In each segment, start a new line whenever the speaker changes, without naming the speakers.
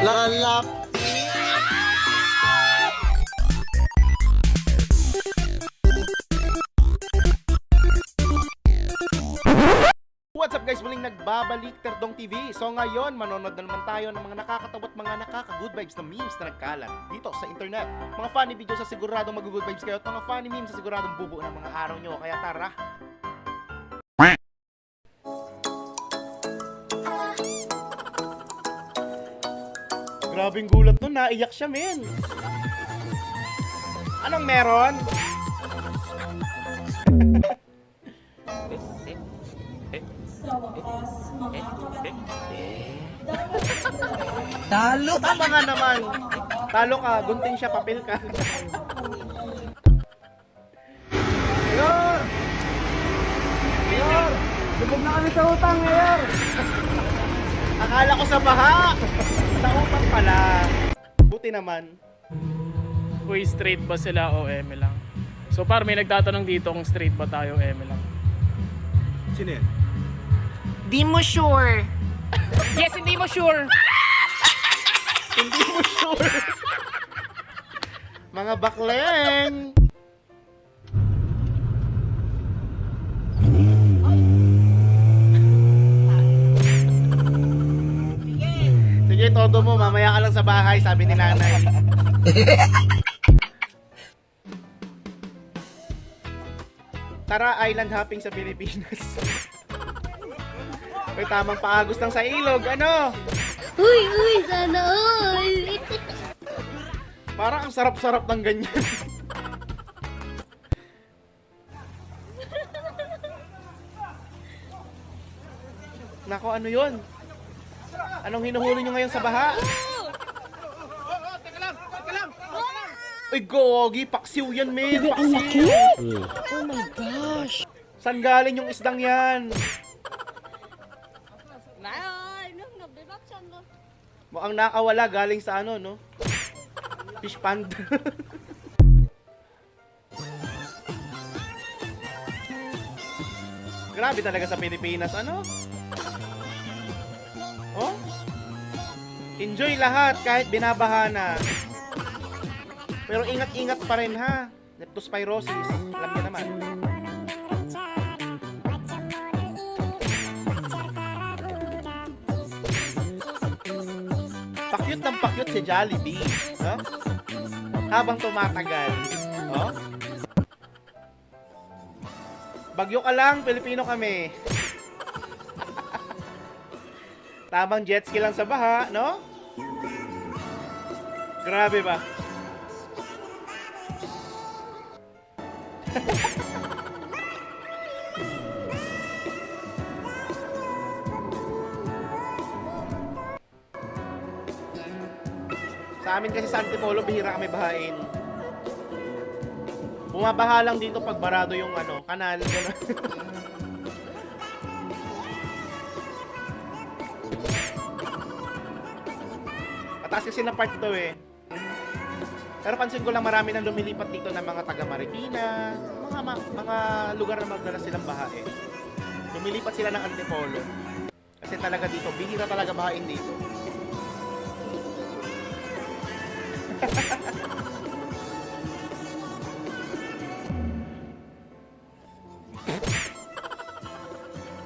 Lalap. What's up guys? Muling nagbabalik Terdong TV. So ngayon, manonood na naman tayo ng mga nakakatawa at mga nakaka-good vibes na memes na nagkalat dito sa internet. Mga funny videos sa siguradong mag-good vibes kayo at mga funny memes sa siguradong bubuo ng mga araw nyo. Kaya tara! Grabing gulat nun, naiyak siya men. Anong meron?
Talo!
Tama nga naman. Talo ka, gunting siya, papel ka. Mayor! Mayor! Lubog na kami sa utang, Mayor! Akala ko sa baha! Sa utang pala. Buti naman.
Uy, straight ba sila o eme lang? So par may nagtatanong dito kung straight ba tayo o eme lang.
Sino yan?
Di mo sure.
Yes, hindi mo sure.
Hindi mo sure. Mga bakleng. Sige, todo mo. Mamaya ka lang sa bahay, sabi ni nanay. Tara, island hopping sa Pilipinas. May tamang paagos lang sa ilog. Ano?
Uy, sana all!
Parang ang sarap-sarap ng ganyan. Nako, ano yun? Anong hinuhuli nyo ngayon sa baha? Uy, gogi, paksiw yan, men. Paksiw.
Oh my gosh.
Saan galing yung isdang yan? Mukhang nakawala galing sa ano, no? Fish pond. Grabe talaga sa Pilipinas, ano? Oh? Enjoy lahat kahit binabaha na. Pero ingat-ingat pa rin ha. Leptospirosis, alam niyo naman. Pakyut ng pakyut si Jollibee, no? Habang tumatagal, no? Bagyo ka lang, Pilipino kami. Tamang jet ski lang sa baha, no? Grabe ba? Sa amin kasi sa Antipolo, bihira kami bahain. Bumabaha lang dito pag barado yung ano, kanal. Mataas kasi na part ito eh. Pero pansin ko lang marami nang lumilipat dito ng mga taga Marikina, mga lugar na magdala silang baha eh. Lumilipat sila ng Antipolo. Kasi talaga dito, bihira talaga bahain dito.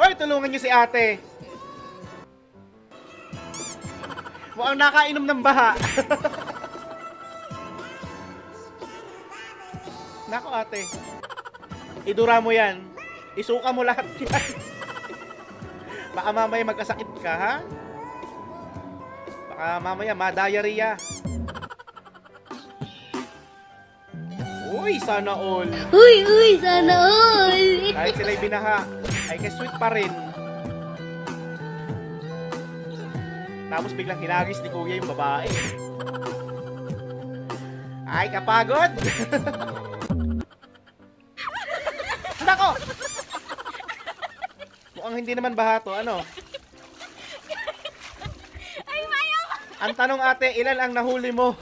Hoy, tulungan niyo si ate. Mukhang nakainom ng baha. Nako ate. Idura mo yan. Isuka mo lahat yan. Baka mamaya magkasakit ka, ha? Baka mamaya ma-diarrhea. Uy, sana all.
Uy, sana all!
Kahit sila'y binaha, ay ka-sweet pa rin. Tapos biglang hinagis ni kuya yung babae. Ay, kapagod! Nako! Mukhang hindi naman baha to, ano?
Ay, mayaw!
Ang tanong ate, ilan ang nahuli mo?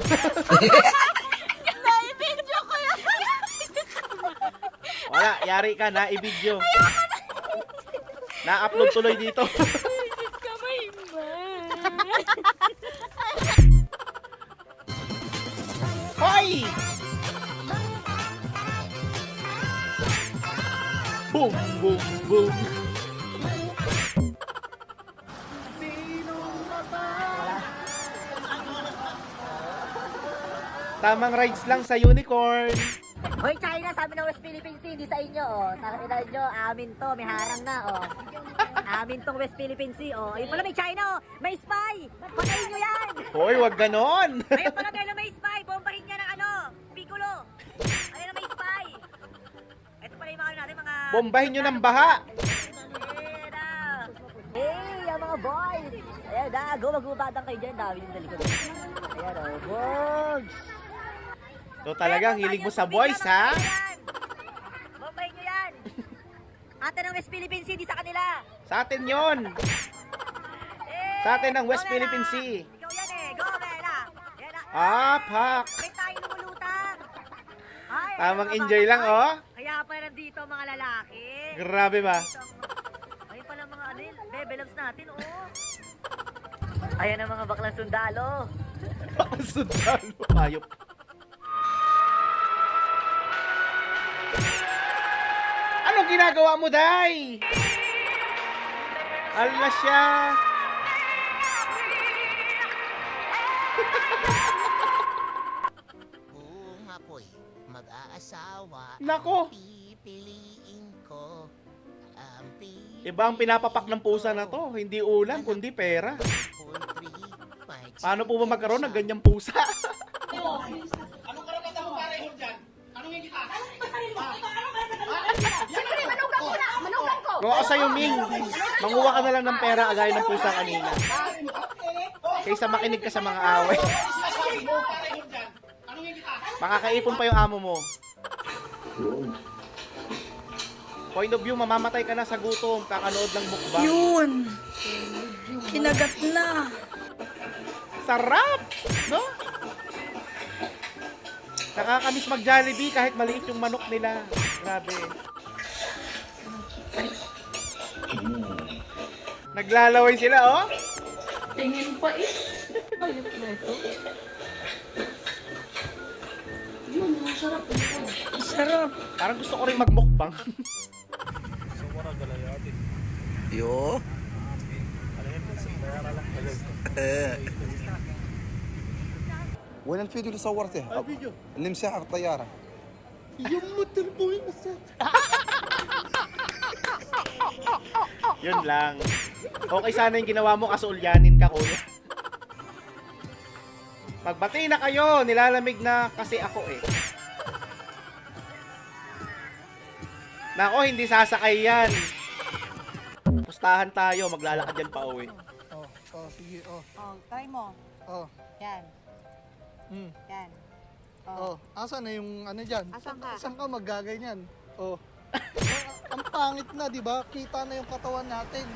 Naibidyo ko yan!
Wala, yari ka, naibidyo. Na-upload tuloy dito.
Kamay ba?
Boom, boom, boom. Tamang rides lang sa unicorn.
Hoy, China, sabi ng West Philippine Sea, hindi sa inyo, oh. Takinan nyo, amin to, may harang na, oh. Amin tong West Philippine Sea, oh. Ayun pala, may China, oh. May spy! Patayin nyo yan!
Hoy, wag ganon.
Ayun pala, Belo, may spy! Bombahin niya ng ano, Piccolo! Ayun na, may spy! Ito pala yung mga ano natin, mga...
Bombahin nyo ng baha.
Ayan na! Hey, ang mga boys! Ayan na, go, magbubadang kayo dyan, dami yung dalikod. Ayan, oh, boys!
So talagang hilig mo sa boys, ha?
Bombahin nyo yan! Ate ng West Philippine Sea, di sa kanila!
Sa atin yon.
Eh,
Sa atin ang West
go,
Philippine
Bella.
Sea.
Ikaw yan eh, go Bella! Yan na.
Pak.
May tayo lumulutang! Ay,
Tamang
ayun, mga
enjoy
bata.
lang, oh.
Kaya pa nandito mga lalaki.
Grabe ba?
Ayun pala mga ano yun, bebelams natin, oh. Ayan ang mga baklang sundalo.
Sundalo. Ayop. Anong ginagawa mo, Day? Ala siya.
Kung ako'y mag-aasawa,
Nako.
pipiliin ko ang
Iba ang pinapapak ng pusa na to. Hindi ulam, kundi pera.
poultry.
Paano po ba magkaroon ng ganyang pusa? Kung ako sa'yo, Ming, manguha ka na lang ng pera agaya ng pusa kanina. Kaysa makinig ka sa mga away. Makakaipon pa yung amo mo. Point of view, mamamatay ka na sa gutom, kakanood ng mukbang.
Yun. Kinagat na.
Sarap! No? Nakakamiss mag-Jollibee kahit maliit yung manok nila. Grabe. Naglalaway sila, oh.
Tingin pa eh. Ayop na ito. Yun, masarap ito. Sarap.
Parang gusto ko rin magmukbang.
Yo. وين الفيديو اللي صورته؟ الفيديو اللي مساحة الطيارة.
Yun lang. Okay sana yung ginawa mo kaso ulyanin ka, kuya. Magbati na kayo, nilalamig na kasi ako eh. Nako, hindi sasakay yan. Pustahan tayo, maglalakad yan pa uwi.
sige,
Oh, try mo.
Oh.
Yan. Yan.
Asan na yung ano dyan?
Asan ka?
Saan ka magaganyan? Oh. Ang pangit na, di ba? Kita na yung katawan natin.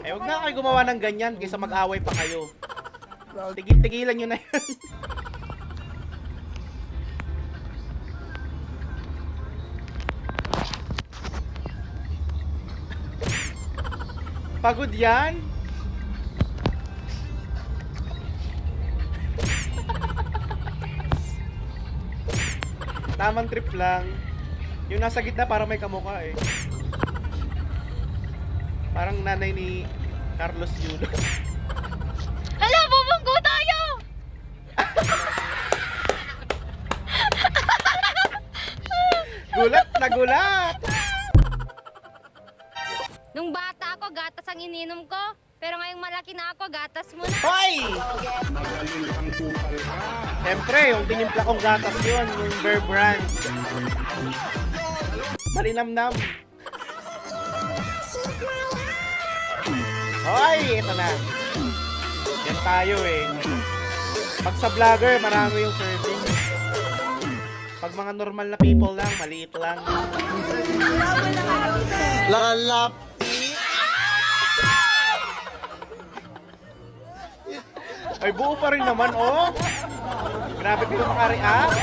Eh, huwag na kayo gumawa ng ganyan kaysa mag-away pa kayo. Tigil-tigilan nyo na yan. Pagod yan? Tamang trip lang. Yung nasa gitna parang may kamukha eh. Parang nanay ni Carlos Yulo.
Hala, bubunggo tayo!
Gulat na gulat!
Nung bata ako, gatas ang ininom ko. Pero ngayong malaki na ako, gatas mo na.
Hoy! Siyempre, yung tinimpla kong gatas yun, yung Bear Brand. Malinamnam. Hoy, ito na. Yan tayo eh. Pag sa vlogger, marami yung serving. Pag mga normal na people lang, maliit lang.
Lalap.
Ay, buo pa rin naman, oh. Grabe kayo makareact.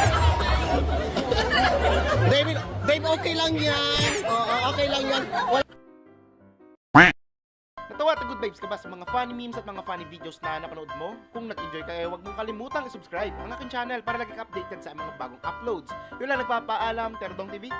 Babe, okay lang yan. Oo, okay lang yan.
Natawa at good vibes ka ba sa mga funny memes at mga funny videos na napanood mo? Kung nag-enjoy ka, huwag mong kalimutang i-subscribe ang aking channel para lagi ka updated sa mga bagong uploads. Yun lang, nagpapaalam, Terdong TV.